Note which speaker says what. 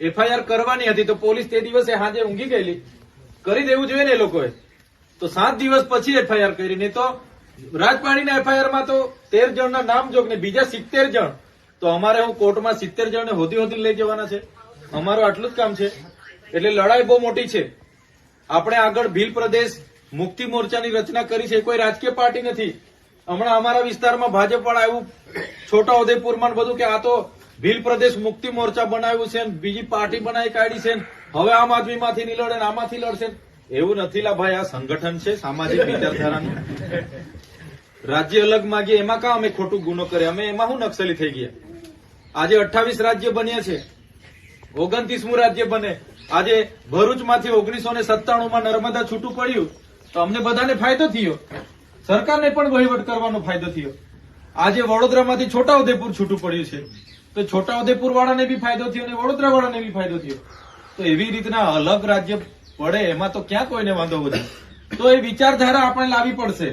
Speaker 1: FIR કરવાની હતી તો પોલીસ તે દિવસે સાંજે ઊંઘી ગયેલી, કરી દેવું જોઈએ ને એ લોકોએ. તો 7 દિવસ પછી એફઆઈઆર કરી, નહીં તો રાજપાડીના એફઆઈઆર માં તો 13 જણના નામ જોગ ને બીજા 70 જણ. તો અમારે હું કોર્ટમાં 70 જણને હોદી લઈ જવાના છે? અમારું આટલું જ કામ છે. એટલે લડાઈ બહુ મોટી છે. આપણે આગળ ભીલ પ્રદેશ મુક્તિ મોરચાની રચના કરી છે. કોઈ રાજકીય પાર્ટી નથી. હમણાં અમારા વિસ્તારમાં ભાજપ વાળા એવું છોટા ઉદેપુરમાં બધું કે આ તો ભીલ પ્રદેશ મુક્તિ મોરચા બનાવ્યું છે, બીજી પાર્ટી બનાવી કાઢી છે, હવે આમ આદમીમાંથી નહીં લડે આમાંથી લડશે. એવું નથી લા ભાઈ, આ સંગઠન છે સામાજિક વિચારધારાનું. રાજ્ય અલગ માંગીએ એમાં કાં અમે ખોટું ગુનો કરે? અમે એમાં શું નક્સલી થઈ ગયા? આજે 28 રાજ્ય બન્યા છે, 29મું રાજ્ય બને. આજે ભરૂચમાંથી 1997માં નર્મદા છૂટું પડ્યું તો અમને બધાને ફાયદો થયો, સરકારને પણ વહીવટ કરવાનો ફાયદો થયો. આજે વડોદરામાંથી છોટાઉદેપુર છૂટું પડ્યું છે તો છોટાઉદેપુર વાળાને બી ફાયદો થયો અને વડોદરા વાળાને બી ફાયદો થયો. તો એવી રીતના અલગ રાજ્ય પડે એમાં તો ક્યાં કોઈને વાંધો વધે? તો એ વિચારધારા આપણે લાવવી પડશે.